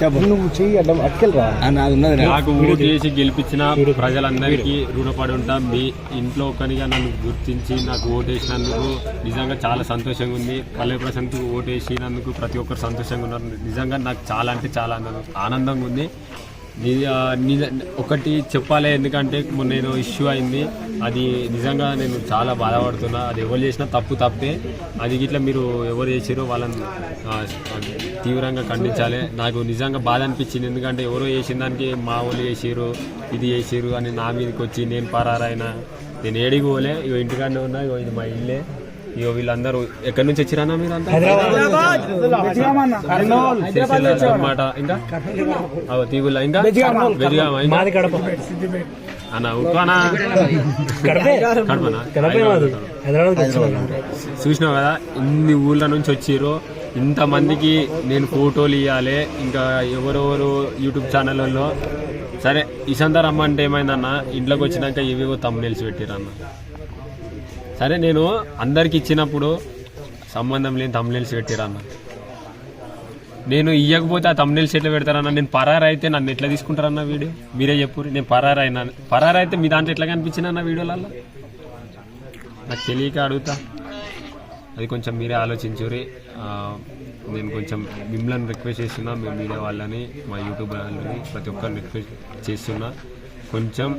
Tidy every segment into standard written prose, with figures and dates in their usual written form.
నువ్వు చెయ్యి అడ్డం అక్కలరా నాకు ఓటు చేసి గెలిపించిన ప్రజలందరికీ రుణపడి ఉంటాం. మీ ఇంట్లో ఒకరిగా నన్ను గుర్తించి నాకు ఓటు వేసినందుకు నిజంగా చాలా సంతోషంగా ఉంది. పల్లె ప్రశాంత్కు ఓటు వేసినందుకు ప్రతి ఒక్కరు సంతోషంగా ఉన్నారు. నిజంగా నాకు చాలా అంటే చాలా ఆనందంగా ఉంది. ఒకటి చెప్పాలి, ఎందుకంటే నేను ఇష్యూ అయింది, అది నిజంగా నేను చాలా బాధపడుతున్నా. అది ఎవరు చేసినా తప్పే. అది ఇట్లా మీరు ఎవరు చేసారో వాళ్ళని తీవ్రంగా ఖండించాలి. నాకు నిజంగా బాధ అనిపించింది, ఎందుకంటే ఎవరో చేసిన దానికి మా వాళ్ళు చేసారు, ఇది చేసారు అని నా మీదకి వచ్చి నేను పరారైనా. నేను ఏడికి పోలే, ఇగో ఇంటికాడనే ఉన్నా. ఇగో ఇది మా ఇల్లే. ఇగో వీళ్ళందరూ ఎక్కడి నుంచి వచ్చిరానా మీరు అంతా? అన్నమాట. ఇంకా తీగుల ఇంకా అన్న ఉప్పానా చూసినావు కదా, ఇన్ని ఊళ్ళ నుంచి వచ్చిర్రు. ఇంతమందికి నేను ఫోటోలు ఇవ్వాలి. ఇంకా ఎవరెవరు యూట్యూబ్ ఛానళ్ళలో సరే ఇసంతా రమ్మంటే ఏమైందన్న, ఇంట్లోకి వచ్చినాక ఏవేవో తమ్మునేల్సి పెట్టిరన్న. సరే నేను అందరికి ఇచ్చినప్పుడు సంబంధం లేని తమ్మునేల్సి పెట్టిరన్న. నేను ఇవ్వకపోతే ఆ తమ్మునేల్స్ ఎట్లా పెడతారన్న? నేను పరారు అయితే నన్ను ఎట్లా తీసుకుంటారన్న వీడియో? మీరే చెప్పు. నేను పరారు అయితే మీ దాంట్లో ఎట్లా కనిపించిందన్న వీడియోలలో? నాకు తెలియక అడుగుతా. అది కొంచెం మీరే ఆలోచించురి. నేను కొంచెం మిమ్మల్ని రిక్వెస్ట్ చేస్తున్నా, మీ మీడియా వాళ్ళని, మా యూట్యూబ్ వాళ్ళని, ప్రతి ఒక్కరిని రిక్వెస్ట్ చేస్తున్నా, కొంచెం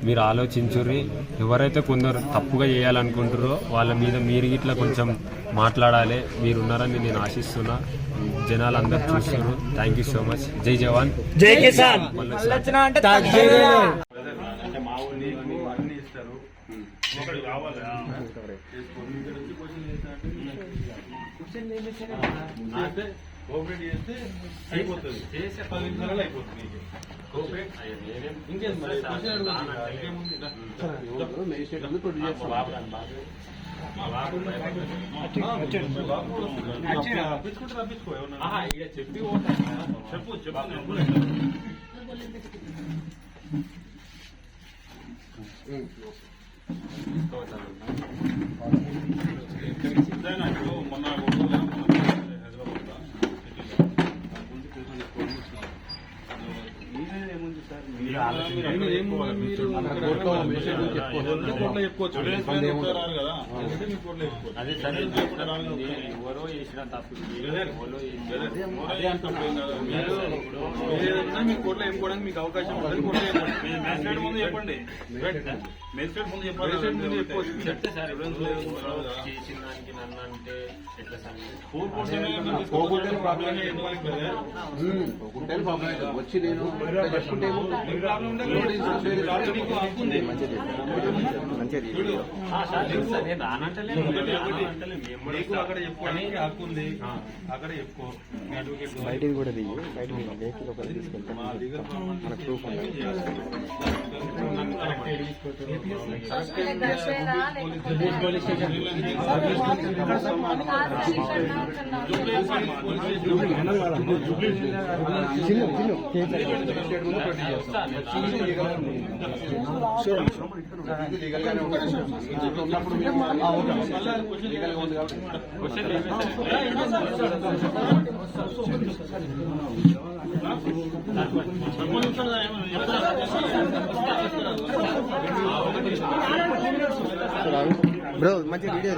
మీరు ఆలోచించుర్రి. ఎవరైతే కొందరు తప్పుగా చేయాలనుకుంటారో వాళ్ళ మీద మీరు ఇట్లా కొంచెం మాట్లాడాలి. మీరున్నారని నేను ఆశిస్తున్నా. జనాలు అందరు చూస్తున్నారు. Thank you so much. జై జవాన్, జై కిసాన్. కోఆపరేట్ చేస్తే అయిపోతుంది. 10 నిమిషాలలో అయిపోతుంది. ఇంకేం రప్పించుకో చెప్పి మొన్న ఎవరో చేసిన తప్పు మీ కోర్టులో చెప్పుకోవడానికి మీకు అవకాశం ఉంటుంది. మేజిస్ట్రేట్ ముందు చెప్పండి. మేజిస్ట్రేట్ ముందు చెప్తే సార్ చేసిన దానికి నన్ను అంటే ఎట్లా సార్? వచ్చి నేను చెప్పుకుంటే అక్కడ చెప్పుకోవడానికి హక్కు ఉంది. అక్కడ చెప్పుకో. బయటికి కూడా దిగి బయటికి తీసుకెళ్తే మనకు ప్రూఫ్ లీగల్గానే ఉన్నప్పుడు లీగల్గా ఉంది కాబట్టి బ్రో మంచి వీడియో